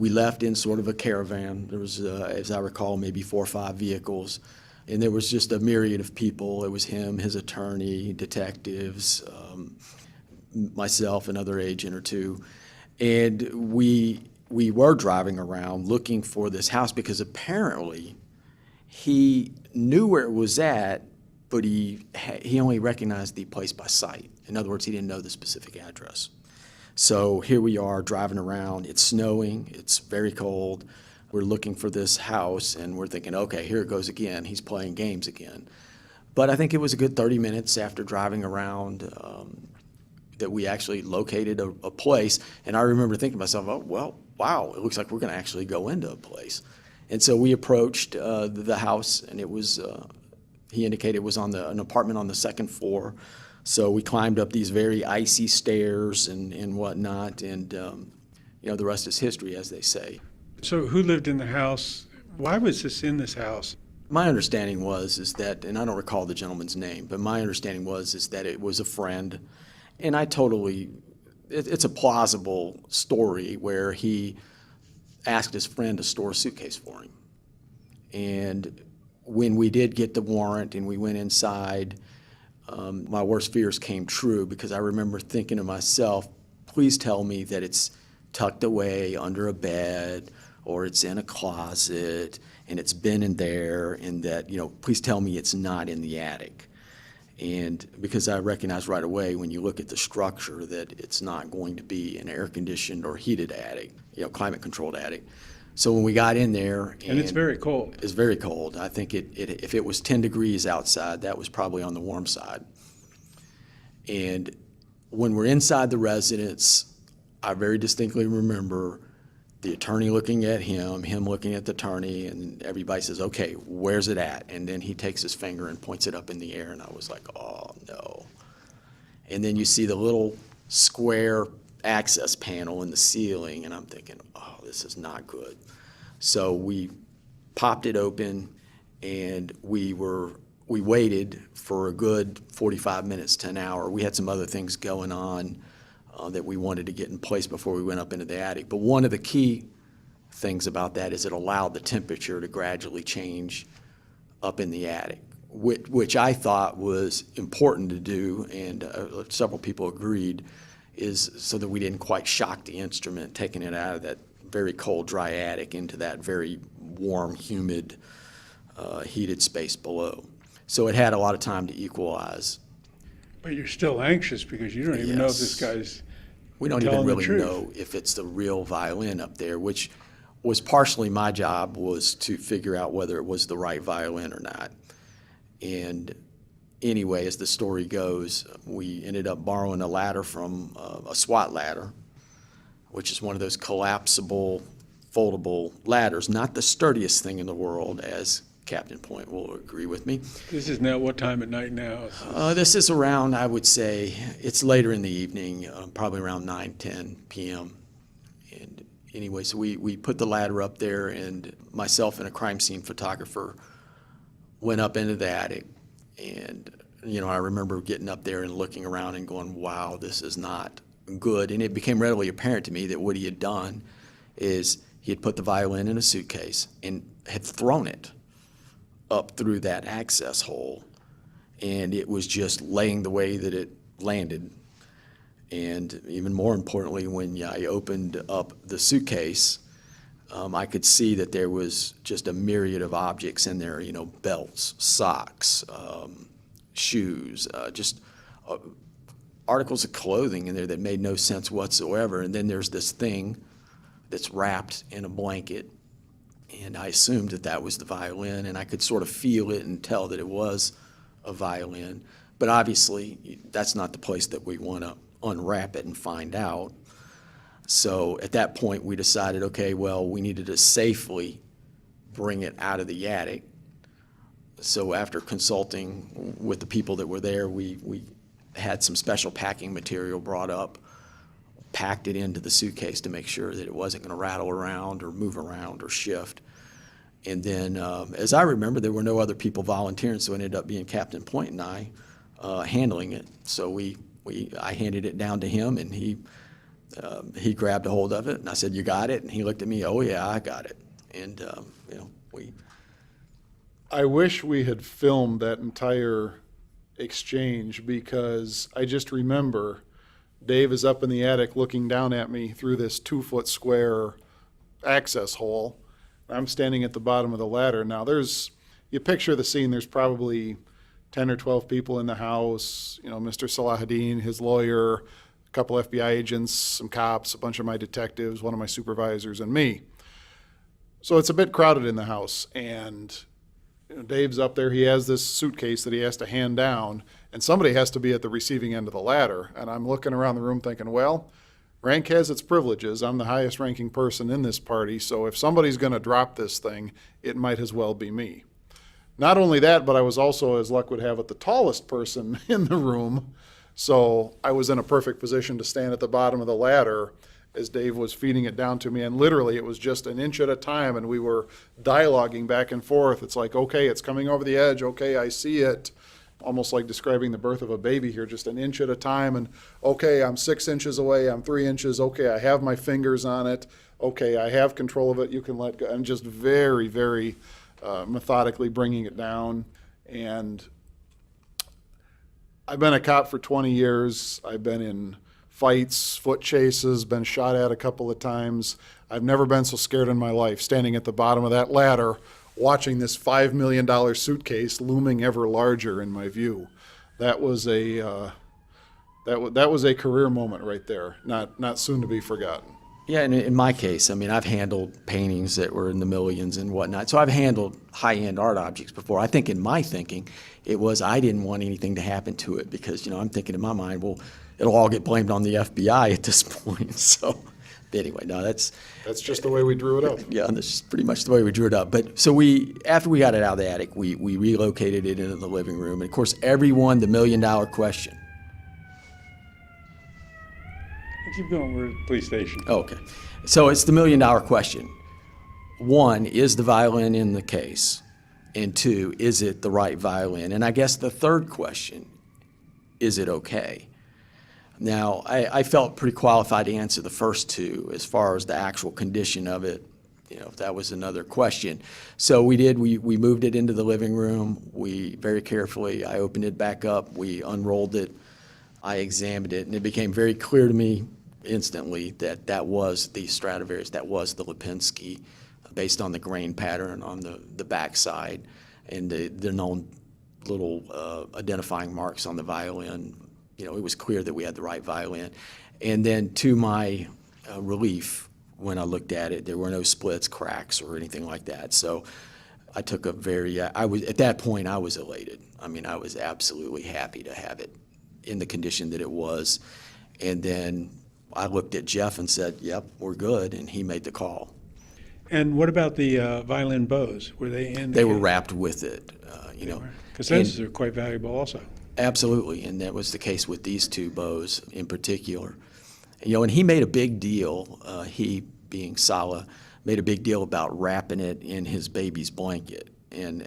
We left in sort of a caravan. There was, as I recall, maybe 4 or 5 vehicles. And there was just a myriad of people. It was him, his attorney, detectives, myself, another agent or two. And we were driving around looking for this house because apparently he knew where it was at, but he only recognized the place by sight. In other words, he didn't know the specific address. So here we are driving around. It's snowing. It's very cold. We're looking for this house, and we're thinking, okay, here it goes again. He's playing games again. But I think it was a good 30 minutes after driving around that we actually located a place. And I remember thinking to myself, oh, well, wow, it looks like we're going to actually go into a place. And so we approached the house, and it was, he indicated it was on an apartment on the 2nd floor. So we climbed up these very icy stairs and whatnot, and the rest is history, as they say. So who lived in the house? Why was this in this house? My understanding is that, and I don't recall the gentleman's name, but my understanding is that it was a friend, and it's a plausible story where he asked his friend to store a suitcase for him. And when we did get the warrant and we went inside, my worst fears came true because I remember thinking to myself, please tell me that it's tucked away under a bed or it's in a closet and it's been in there, and that, please tell me it's not in the attic. And because I recognized right away when you look at the structure that it's not going to be an air-conditioned or heated attic, climate-controlled attic. So when we got in there, and it's very cold. It's very cold. I think if it was 10 degrees outside, that was probably on the warm side. And when we're inside the residence, I very distinctly remember the attorney looking at him looking at the attorney, and everybody says, okay, where's it at? And then he takes his finger and points it up in the air, and I was like, oh, no. And then you see the little square access panel in the ceiling, and I'm thinking, oh, this is not good. So we popped it open, and we waited for a good 45 minutes to an hour. We had some other things going on that we wanted to get in place before we went up into the attic. But one of the key things about that is it allowed the temperature to gradually change up in the attic, which I thought was important to do, and several people agreed, is so that we didn't quite shock the instrument, taking it out of that very cold, dry attic into that very warm, humid, heated space below. So it had a lot of time to equalize. But you're still anxious because you don't even know if this guy's We don't even really truth. know if it's the real violin up there, which was partially my job, was to figure out whether it was the right violin or not. And anyway, as the story goes, we ended up borrowing a ladder from a SWAT ladder, which is one of those collapsible, foldable ladders, not the sturdiest thing in the world, as Captain Point will agree with me. This is now what time at night now? This is around, I would say, it's later in the evening, probably around 9:10 p.m. And anyway, so we put the ladder up there, and myself and a crime scene photographer went up into the attic. And, I remember getting up there and looking around and going, wow, this is not good. And it became readily apparent to me that what he had done is he had put the violin in a suitcase and had thrown it up through that access hole, and it was just laying the way that it landed. And even more importantly, when I opened up the suitcase, I could see that there was just a myriad of objects in there, belts, socks, shoes, just articles of clothing in there that made no sense whatsoever. And then there's this thing that's wrapped in a blanket, and I assumed that was the violin, and I could sort of feel it and tell that it was a violin. But obviously, that's not the place that we want to unwrap it and find out. So at that point, we decided, okay, well, we needed to safely bring it out of the attic. So after consulting with the people that were there, we had some special packing material brought up, packed it into the suitcase to make sure that it wasn't going to rattle around or move around or shift. And then, as I remember, there were no other people volunteering, so it ended up being Captain Point and I handling it. So I handed it down to him, and he He grabbed a hold of it, and I said, "You got it?" And he looked at me, "Oh yeah, I got it." And we. I wish we had filmed that entire exchange, because I just remember Dave is up in the attic looking down at me through this 2-foot square access hole. I'm standing at the bottom of the ladder. Now you picture the scene, there's probably 10 or 12 people in the house, Mr. Salahuddin, his lawyer, a couple FBI agents, some cops, a bunch of my detectives, one of my supervisors, and me. So it's a bit crowded in the house, and Dave's up there. He has this suitcase that he has to hand down, and somebody has to be at the receiving end of the ladder. And I'm looking around the room thinking, well, rank has its privileges. I'm the highest ranking person in this party, so if somebody's going to drop this thing, it might as well be me. Not only that, but I was also, as luck would have it, the tallest person in the room. So I was in a perfect position to stand at the bottom of the ladder as Dave was feeding it down to me. And literally it was just an inch at a time, and we were dialoguing back and forth. It's like, okay, it's coming over the edge. Okay, I see it. Almost like describing the birth of a baby here, just an inch at a time. And okay, I'm 6 inches away. I'm 3 inches. Okay, I have my fingers on it. Okay, I have control of it. You can let go. And just very, very methodically bringing it down. And I've been a cop for 20 years. I've been in fights, foot chases, been shot at a couple of times. I've never been so scared in my life, standing at the bottom of that ladder, watching this $5 million suitcase looming ever larger in my view. That was a that was a career moment right there, not soon to be forgotten. Yeah, and in my case, I mean, I've handled paintings that were in the millions and whatnot. So I've handled high-end art objects before. I think in my thinking, it was I didn't want anything to happen to it because, I'm thinking in my mind, well, it'll all get blamed on the FBI at this point. So anyway, no, that's just the way we drew it up. Yeah, that's pretty much the way we drew it up. But so after we got it out of the attic, we relocated it into the living room. And of course, everyone, the $1 million question. Keep going. We're at the police station. Oh, okay. So it's the $1 million question. 1, is the violin in the case? And 2, is it the right violin? And I guess the third question, is it okay? Now, I felt pretty qualified to answer the first 2 as far as the actual condition of it, if that was another question. So we moved it into the living room. We very carefully, I opened it back up. We unrolled it. I examined it, and it became very clear to me instantly that was the Stradivarius, that was the Lipinski, based on the grain pattern on the backside and the known little identifying marks on the violin. It was clear that we had the right violin. And then to my relief, when I looked at it, there were no splits, cracks, or anything like that. So I took at that point, I was elated. I mean, I was absolutely happy to have it in the condition that it was. And then I looked at Jeff and said, yep, we're good, and he made the call. And what about the violin bows? Were they in? They were wrapped with it, Because those are quite valuable also. Absolutely, and that was the case with these 2 bows in particular. And he made a big deal, he being Sala, made a big deal about wrapping it in his baby's blanket and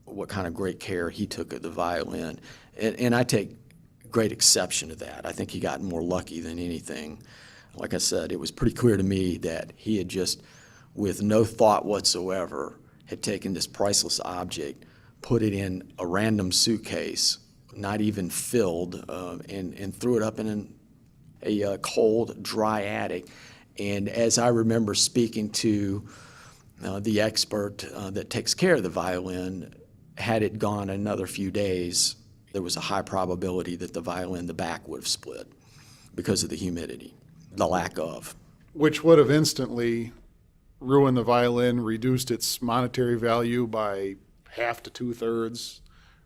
what kind of great care he took of the violin. And I take great exception to that. I think he got more lucky than anything. Like I said, it was pretty clear to me that he had just, with no thought whatsoever, had taken this priceless object, put it in a random suitcase, not even filled, and threw it up in a cold, dry attic. And as I remember speaking to the expert that takes care of the violin, had it gone another few days, there was a high probability that the violin, the back, would have split because of the humidity, the lack of. Which would have instantly ruined the violin, reduced its monetary value by half to 2/3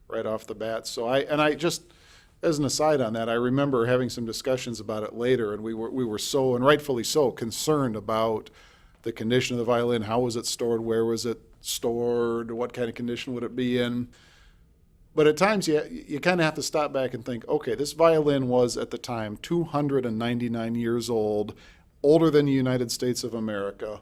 right off the bat. So I just, as an aside on that, I remember having some discussions about it later, and we were so, and rightfully so, concerned about the condition of the violin. How was it stored? Where was it stored? What kind of condition would it be in? But at times you kind of have to stop back and think, okay, this violin was at the time 299 years old, older than the United States of America.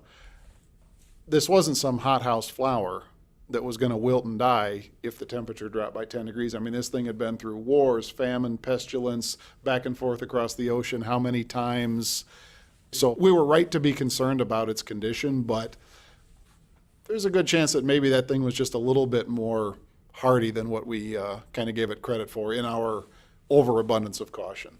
This wasn't some hothouse flower. that was going to wilt and die if the temperature dropped by 10 degrees. I mean, this thing had been through wars, famine, pestilence, back and forth across the ocean, how many times. So we were right to be concerned about its condition, but there's a good chance that maybe that thing was just a little bit more hardy than what we kind of gave it credit for in our overabundance of caution.